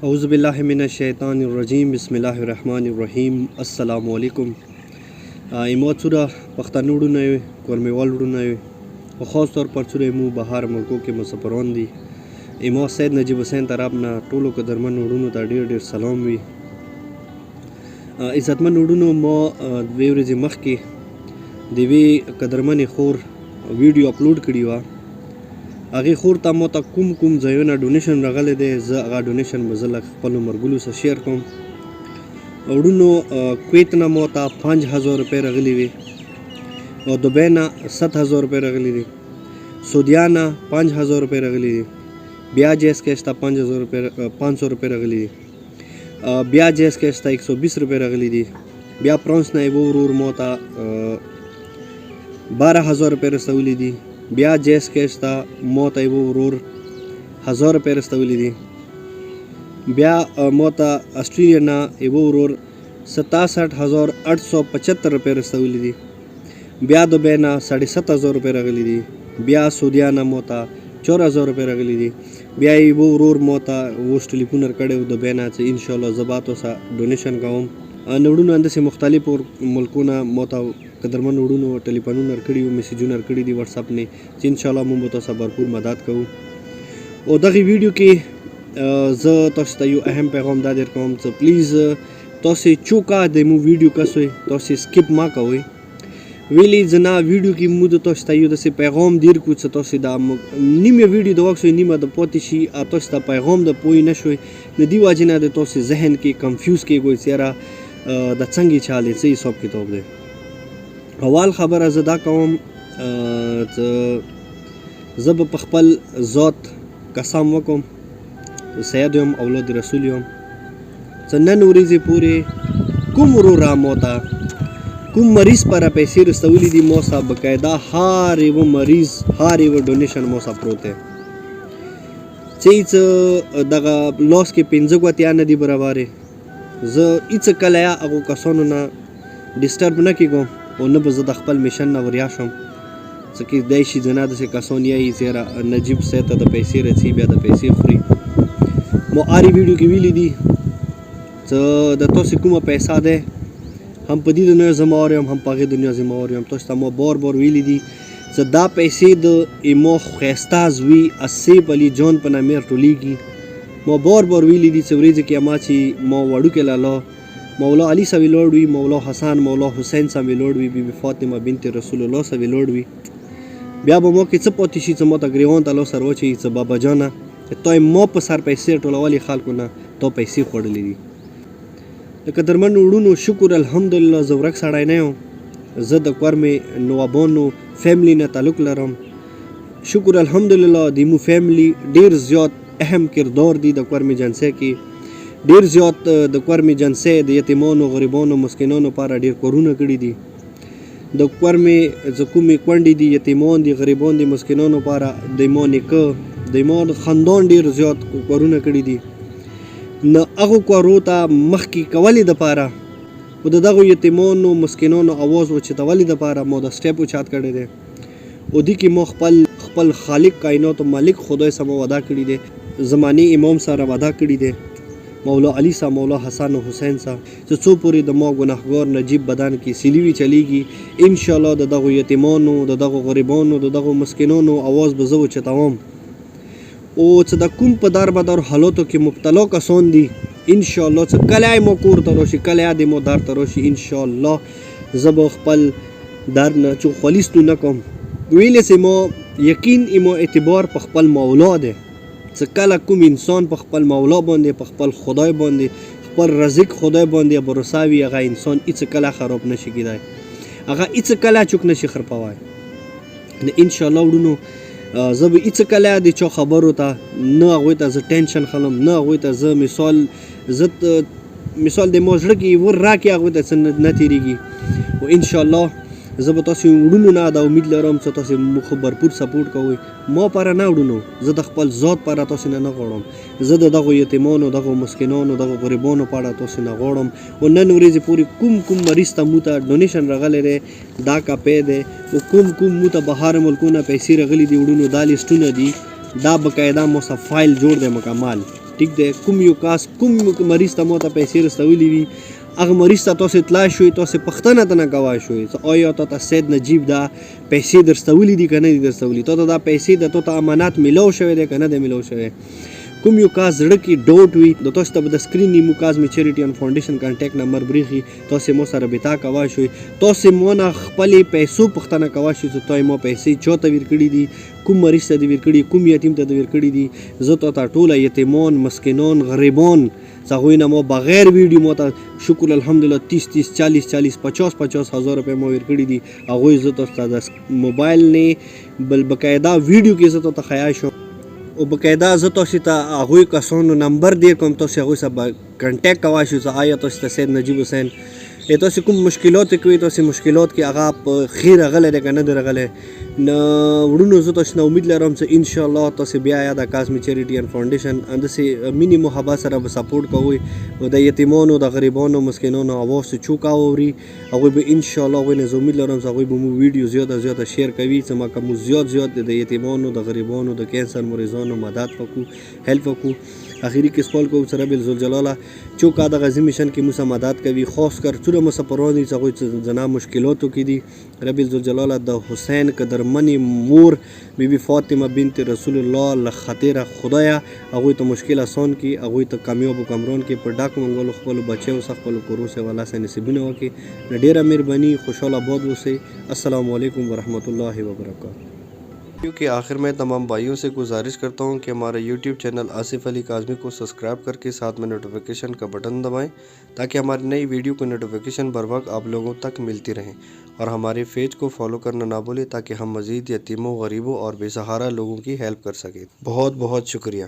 اعوذ باللہ من الشیطان الرجیم بسم الله الرحمن الرحیم السلام علیکم. ایمو څوره پښتانه وروڼه وي، کورمیوال وروڼه وي، په خاص طور پر څوره مو بهر ملکو کې مسافران دي. ایمو سید نجیب حسین طرف نه ټولو قدرمن وروڼو ته ډېر ډېر سلام وي. عزتمن وروڼو، ما دوې ورځې مخکې د یوې قدرمنې خور ویډیو اپلوډ کړې وه. هغې خور ته ما ته کوم ځایونه ډونیشن راغلی دی، زه هغه ډونیشن به زه له خپلو ملګرو سره شیر کوم. وروڼو، کویت نه ما ته 5000 روپۍ راغلي وي، او دبۍ نه 7000 روپۍ راغلي دي، سعودیا نه 5000 روپۍ راغلي دي، بیا جیس کیش ته 500 روپۍ راغلي دي، بیا جیس کیش ته 120 روپۍ راغلي دي، بیا فرانس نه یو ورور ما ته 12000 روپۍ رسولي دي، بیا جیس کیش ته ما ته یو ورور 1000 روپۍ رسولي دي، بیا ما ته آسټرالیا نه یو ورور 67875 روپۍ رسولي دي، بیا دبۍ نه 7500 روپۍ راغلي دي، بیا سعودیا نه ما ته 4000 روپۍ راغلي دي، بیا یو ورور ما ته اوس ټلیفون راکړی و دبۍ نه چې انشاءالله زه به تاسو ډونیشن کوم. نو وروڼو، همداسې مختلفو ملکو نه ما ته قدرمن وروڼو ټلیفونونه راکړي وو، میسیجونه راکړي دي واتساپ نه، چې انشاءالله موږ به تاسو بھرپور مدد کوو. او دغې ویډیو کې زه تاسو ته یو اهم پیغام دا در کوم چې پلیز تاسې چوکه د مو ویډیو کسوئ، تاسې سکپ ما کوئ. ویلې زه نه ویډیو کې موږ تاسو ته یو داسې پیغام دیر کړو چې تاسې دا نیمه ویډیو د وخت نیمه د پاتې شي، تاسو ته پیغام د پوه نه شوئ. د دې وجې نه د تاسې ذهن کې کنفیوز کېږئ چې یاره د څنګه چالې څه حساب کتاب دی. اول خبره زه دا کوم چې زه به په خپل ذات قسم وکړم، سید یم، اولاد رسول یم، چې نن ورځې پورې کوم ورور ما ته کوم مریض پر پیسې رسولي دي، ما سره باقاعده هر یو مریض هر یو ډونیشن ما سره پروت دی، چې دغه لاس کې 15 ګوتې نه دي برابرې. زه هېڅ کله هغو کسانو نه ډسټرب نه کېږم، او نه به زه د خپل میشن نه وریا شم، څه کېدای شي زه نه داسې کسان یایي چې یاره نجیب صاحب ته د پیسې رسي بیا د پیسې خوري. ما هرې ویډیو کې ویلي دي چې د تاسې کومه پیسه دی، هم په دې دنیا ذمهوار یم، هم په هغې دنیا ذمهوار یم. تاسو ته ما بار ویلي دي چې دا پیسې د ایمو ښایسته زوی اسیف علي جان په نامې راټولېږي. ما بار ویلي دي چې ورځې قیامت چې ما وړوکی لالا مولا علي سره ولاړ وي، مولا حسن مولا حسین سره ولاړ وي، بی بی فاطمه بنت رسول الله سره ولاړ وي، بیا به ما کې څه پاتې شي چې ما ته ګریوان ته لاس راواچوي چې بابا جانه تا ما په سر پیسې ټولولې، خلکو نه تا پیسې خوړلې دي. د قدرمنو وروڼو شکر الحمدلله زه ورک سړی نه یم، زه د کورمې نوابانو فیملی نه تعلق لرم. شکر الحمدلله د مو فیملی ډېر زیات اهم کردار دی د کورمې جنسۍ کې، ډېر زیات د کورمې جنسۍ د یتیمانو غریبانو مسکینانو لپاره ډېر کارونه کړي دي. د کورمې چې کومې کونډې دي، یتیمان دي، غریبان دي، مسکینانو لپاره د ما نیکه د ما خاندان ډېر زیات کارونه کړي دي. نه هغو کارو ته مخکې کولې دپاره او د دغو یتیمانو مسکینانو اواز اوچتولې دپاره ما دا سټیپ اوچت کړی دی. او دې کې ما خپل خالق کائنات مالک خدای سره ما وعده کړي دی، زماني امام سره وعده کړي دی، مولا علي سره، مولا حسن و حسین سره، چې څو پورې د ما ګناهګار نجیب بدن کې سیلیوي چلیږي، انشاءالله د دغو یتیمانو، د دغو غریبانو، د دغو مسکینانو اواز به زه اوچتوم. او چې د کوم په دار بدار حالاتو کې مبتلا کسان دي، انشاءالله چې کله یې ما کور ته راشي، کله یې د ما در ته راشي، انشاءالله زه به خپل در نه چوخوالي ستونه کوم. ویلې چې ما یقین ما اعتبار په خپل مولا دی، چې کله کوم انسان په خپل مولا باندې، په خپل خدای باندې، خپل رزق خدای باندې بروسه وي، هغه انسان هېڅ کله خراب نشي کېدی، هغه هېڅ کله چوک نشي خرپوی. نو انشاءالله وروڼو، زه به هېڅ کله د چا خبرو ته نه هغوی ته زه ټینشن خلم، نه هغوی ته زه مثال د ما زړه کې ور راکړي هغوی ته څه نه تېرېږي. او انشاءالله زه به تاسې وروڼو نه دا امید لرم چې تاسې مو خو بھرپور سپورټ کوئ. ما پاره نه وروڼو، زه د خپل ذات پاره تاسې نه غواړم، زه د دغو یتیمانو، دغو مسکینانو، دغو غریبانو په اړه تاسې نه غواړم. او نن ورځې پورې کوم مریض ته مو ته ډونیشن راغلی دی، دا کاپی دی، او کوم مو ته بهر ملکونه پیسې راغلي دي وروڼو، دا لیسټونه دي، دا باقاعده مو سره فایل جوړ دی مکمل. ټیک دی کوم یو کاس کوم مریض ته مو ته پیسې رسولې وي هغه مریض ته تاسو اطلاع شوي تاسو پوښتنه ترنه کوای شوئ آیا تا ته سید نجیب دا پیسې درستولي دي که نه دي درستولي تا ته دا پیسې د تو ته امانات میلاو شوی دی که نه دی میلاو شوی کوم یو کاس زړه کې ډوټ وي د تاسو ته به د سکرین نیمو کاز مې چیریټي ان فاونډیشن کانټیکټ نمبر بریښي تاسو مو سره رابطه کوای شئ تاسو مو نه خپلې پیسو پوښتنه کوای شئ چې تاسو مو پیسې چاته ورکړي دي کوم مریض ته دې ورکړي کوم یتیم ته دې ورکړي دي زه تا ته ټوله یتیمان مسکینان غریبان هغوی نه مو بغیر ویډیو مو ته شکر الحمدلله 30 40 50 هزار روپۍ مو ورکړي دي هغوی زه تاسو ته د موبایل نه بل بقاعده ویډیو کې زه ته ښیای شم او بقاعده زه تاسو ته هغوی کسانو نمبر دیر کوم تاسو هغوی سره کنټیکټ کوای شئ چې آیا تاسو ته سید نجیب حسین تاسو کوم مشکلات کوي تاسو مشکلات کې هغه په خیر راغلی دی که نه دی راغلی نه وړونو زه تاسو نه امید لرم چې انشاءالله تاسو بیا یا د کاظمي چیریټي ان فاونډیشن همداسې مینې محبت سره به سپورټ کوئ او د یتیمانو د غریبانو مسکینانو اواز چې چوک اوري هغوی به انشاءالله هغوی نه زه امید لرم چې هغوی به مو ویډیو زیاته شیر کوي چې ما که مو زیات د یتیمانو د غریبانو د کینسر مریضانو مدد وکړو هیلپ وکړو آخری کې سوال کوم چې رب الذوالجلاله چوکا د غزي مشن کې موږ مدد کوي خاص کر څومره مسافران دي چې هغوی زنا مشکلاتو کې دي رب الذوالجلاله د حسین قدرمنې مور بیبي فاطمه بنت رسول الله له خاطره خدایه هغوی ته مشکل آسان کړي هغوی ته کامیاب او کامران کړي په ډاک منګولو خپلو بچیو څخه خپلو کورو سه والله سه نصیبونه وکړي ډېره مهرباني خوشحال آباد اوسئ السلام علیکم ورحمۃ اللہ وبرکاتہ क्योंकि आखिर में तमाम भाइयों से गुजारिश करता हूं कि हमारा YouTube चैनल आसिफ अली काज़मी को सब्सक्राइब करके साथ में नोटिफिकेशन का बटन दबाएं ताकि हमारी नई वीडियो की नोटिफिकेशन बर वक्त आप लोगों तक मिलती रहें और हमारे पेज को फॉलो करना ना भूलें ताकि हम मज़ीद यतीमों गरीबों और बेसहारा लोगों की हेल्प कर सकें बहुत बहुत शुक्रिया।